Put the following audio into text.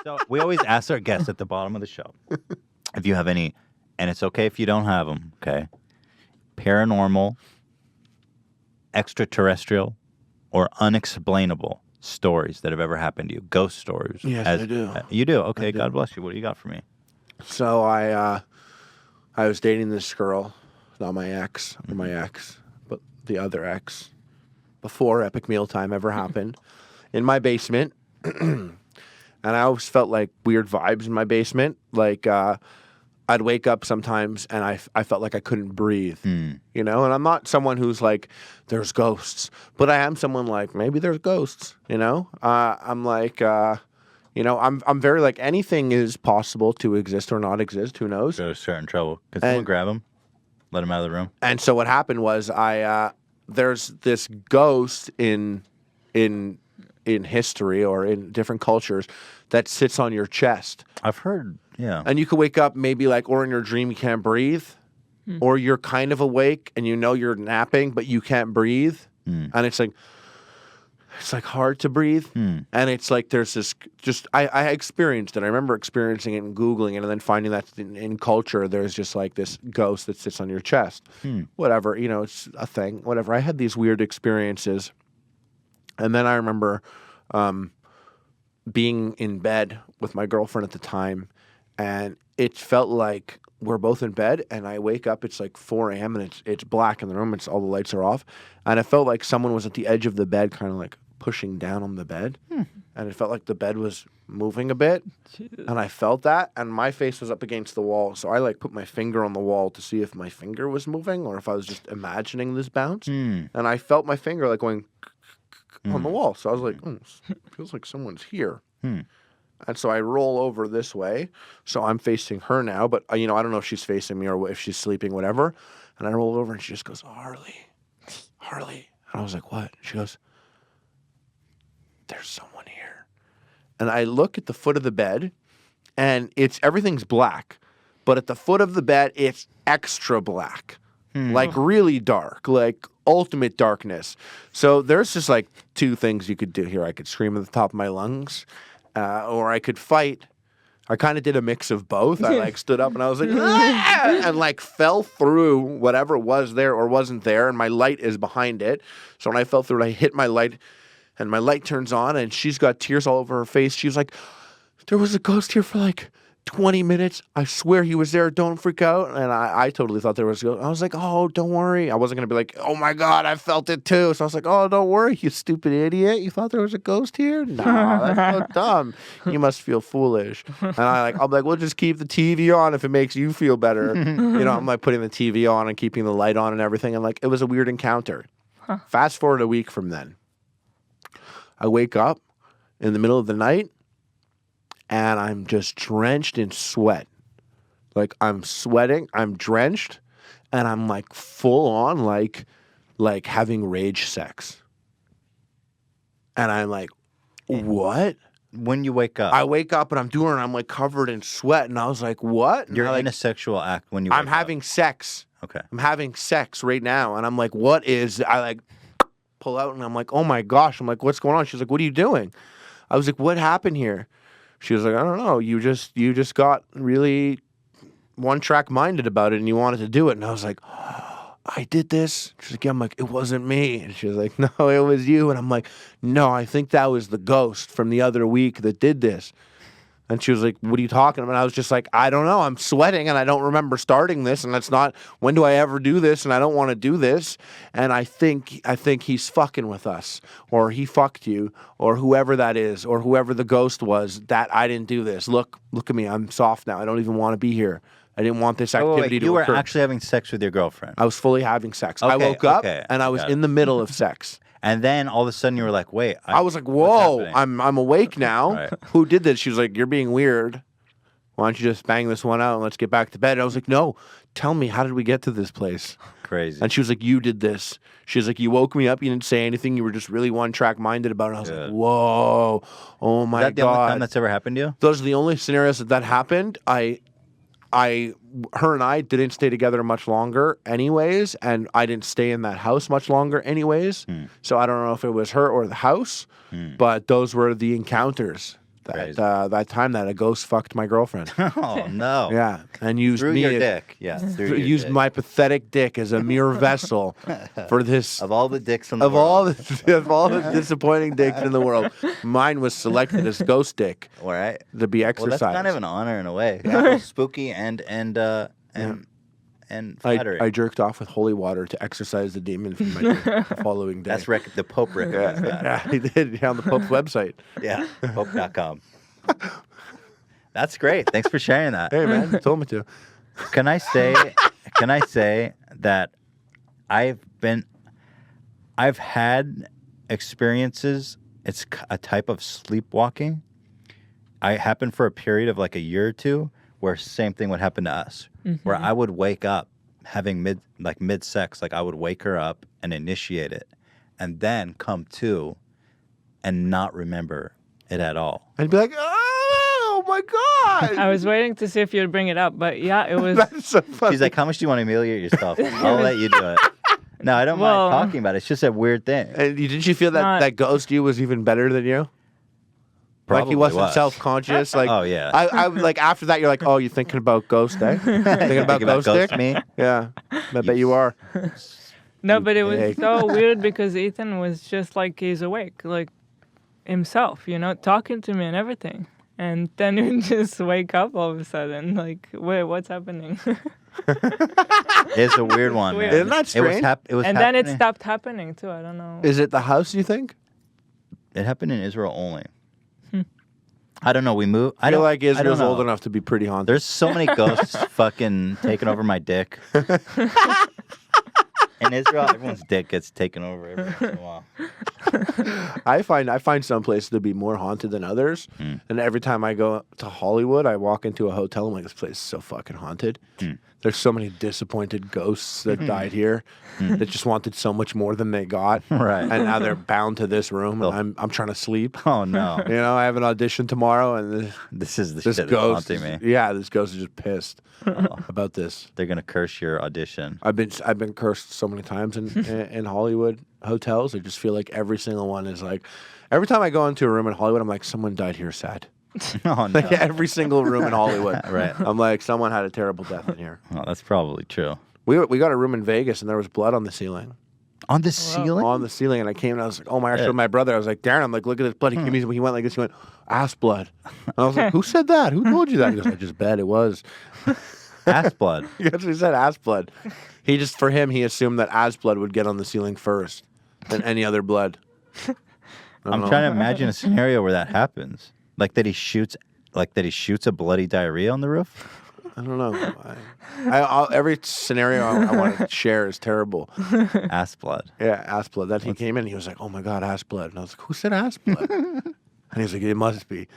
So we always ask our guests at the bottom of the show if you have any, and it's okay if you don't have them, okay? Paranormal, extraterrestrial, or unexplainable stories that have ever happened to you. Ghost stories. Yes, I do. You do? Okay, I do. God bless you. What do you got for me? So I was dating this girl, not my ex, or my ex, but the other ex, before Epic Mealtime ever happened, in my basement. And I always felt like weird vibes in my basement. Like I'd wake up sometimes and I felt like I couldn't breathe, you know? And I'm not someone who's like, there's ghosts. But I am someone like, maybe there's ghosts, you know? I'm like, you know, I'm very like, anything is possible to exist or not exist. Who knows? Go to certain trouble. Can someone grab him? Let him out of the room? And so what happened was there's this ghost in history or in different cultures that sits on your chest. I've heard, yeah. And you could wake up maybe like, or in your dream you can't breathe, or you're kind of awake and you know you're napping, but you can't breathe. And it's like hard to breathe. And it's like there's this I experienced it. I remember experiencing it and Googling it and then finding that in culture, there's just like this ghost that sits on your chest. Whatever, you know, it's a thing, whatever. I had these weird experiences. And then I remember being in bed with my girlfriend at the time, and it felt like we're both in bed, and I wake up, it's like 4 a.m., and it's black in the room, all the lights are off, and it felt like someone was at the edge of the bed, kind of like pushing down on the bed, and it felt like the bed was moving a bit, and I felt that, and my face was up against the wall, so I like put my finger on the wall to see if my finger was moving, or if I was just imagining this bounce, and I felt my finger like going on the wall. So I was like, feels like someone's here. And so I roll over this way. So I'm facing her now, but you know, I don't know if she's facing me or if she's sleeping, whatever. And I roll over and she just goes, Harley. And I was like, what? She goes, there's someone here. And I look at the foot of the bed and everything's black, but at the foot of the bed, it's extra black. Like really dark, like ultimate darkness. So there's just like two things you could do here. I could scream at the top of my lungs, or I could fight. I kind of did a mix of both. I like stood up and I was like, ah! And like fell through whatever was there or wasn't there, and my light is behind it. So when I fell through it, I hit my light, and my light turns on, and she's got tears all over her face. She was like, there was a ghost here for like 20 minutes. I swear he was there. Don't freak out. And I totally thought there was a ghost. I was like, oh, don't worry. I wasn't going to be like, oh my God, I felt it too. So I was like, oh, don't worry, you stupid idiot. You thought there was a ghost here? No, that's so dumb. You must feel foolish. And I'm like, we'll just keep the TV on if it makes you feel better. You know, I'm like putting the TV on and keeping the light on and everything. And like, it was a weird encounter. Fast forward a week from then. I wake up in the middle of the night, and I'm just drenched in sweat. Like I'm sweating, I'm drenched, and I'm like full on like having rage sex. And I'm like, what? When you wake up. I wake up and I'm doing it, and I'm like covered in sweat, and I was like, what? And You're in in a sexual act when you wake I'm having sex. Okay. I'm having sex right now, and I'm like, what is, I like pull out, and I'm like, oh my gosh. I'm like, what's going on? She's like, what are you doing? I was like, what happened here? She was like, I don't know. You just got really one-track minded about it, and you wanted to do it. And I was like, oh, I did this. She's like, yeah. I'm like, it wasn't me. And she was like, no, it was you. And I'm like, no, I think that was the ghost from the other week that did this. And she was like, what are you talking about? And I was just like, I don't know. I'm sweating, and I don't remember starting this. And that's not, when do I ever do this? And I don't want to do this. And I think he's fucking with us, or he fucked you, or whoever that is, or whoever the ghost was, that I didn't do this. Look at me. I'm soft now. I don't even want to be here. I didn't want this activity to occur. You were actually having sex with your girlfriend. I was fully having sex. I woke up, and I was in the middle of sex. And then all of a sudden you were like, wait. I was like, whoa, I'm awake now. Right. Who did this? She was like, you're being weird. Why don't you just bang this one out and let's get back to bed? And I was like, no, tell me, how did we get to this place? Crazy. And she was like, you did this. She was like, you woke me up, you didn't say anything, you were just really one-track minded about it. And I was like, whoa, oh my God. Is that the only time that's ever happened to you? Those are the only scenarios that happened. Her and I didn't stay together much longer anyways, and I didn't stay in that house much longer anyways. So I don't know if it was her or the house, but those were the encounters. Crazy. that time that a ghost fucked my girlfriend. Oh no. Yeah, and used Through me your as- dick. Yeah. Through your used dick. my pathetic dick as a mere vessel for this. Of all the dicks in the Of world. all the disappointing dicks in the world, mine was selected as ghost dick All right. to be Well, exercised. that's kind of an honor in a way. Both spooky and flattering. I jerked off with holy water to exorcise the demon from my dick the following day. That's the Pope recommends that. Yeah, he did on the Pope's website. Yeah, Pope.com. That's great. Thanks for sharing that. Hey man, you told me to. Can I say that I've had experiences. It's a type of sleepwalking. I happened for a period of like a year or two where same thing would happen to us, where I would wake up having mid sex, like I would wake her up and initiate it, and then come to, and not remember it at all. And be like, oh my god! I was waiting to see if you'd bring it up, but yeah, it was. That's so funny. She's like, "How much do you want to humiliate yourself? I'll let you do it." No, I don't Well- mind talking about it. It's just a weird thing. And didn't you feel that Not- that ghost you was even better than you? Like he Probably wasn't was. self-conscious. Like, Oh, yeah. I like after that, you're like, oh, you thinking about ghost, eh? Thinking about Think about ghost ghost dick? me? Yeah, I bet you are. No, but it was pig. so weird because Ethan was just like he's awake, like himself, talking to me and everything. And then you just wake up all of a sudden, like, wait, what's happening? It's a weird one. Weird. Man. Isn't that strange? It was And then it happening- stopped happening too. I don't know. Is it the house? You think? It happened in Israel only. I don't know. We moved. I feel like I don't Israel's know. old enough to be pretty haunted. There's so many ghosts fucking taking over my dick. In Israel, everyone's dick gets taken over every once in a while. I find some places to be more haunted than others. And every time I go to Hollywood, I walk into a hotel. I'm like, this place is so fucking haunted. There's so many disappointed ghosts that died here that just wanted so much more than they got. Right. And now they're bound to this room, and I'm trying to sleep. Oh no, You know, I have an audition tomorrow, and this is the this shit that's ghost, haunting me. yeah, this ghost is just pissed about this. They're gonna curse your audition. I've been cursed so many times in Hollywood hotels. I just feel like every single one is like, every time I go into a room in Hollywood, I'm like, someone died here sad. Oh no. Like every single room in Hollywood. Right. I'm like, someone had a terrible death in here. Oh, that's probably true. We got a room in Vegas and there was blood on the ceiling. On the ceiling? On the ceiling, and I came and I was like, oh my gosh, I showed my brother. I was like, Darren, I'm like, look at this blood. He came, he went like this. He went, ass blood. And I was like, who said that? Who told you that? He goes, I just bet it was. Ass blood. He actually said ass blood. For him, he assumed that ass blood would get on the ceiling first than any other blood. I'm trying to imagine a scenario where that happens. Like that he shoots a bloody diarrhea on the roof. I don't know. Every scenario I want to share is terrible. Ass blood. Yeah, ass blood. That he came in, he was like, "Oh my god, ass blood," and I was like, "Who said ass blood?" And he was like, "It must be."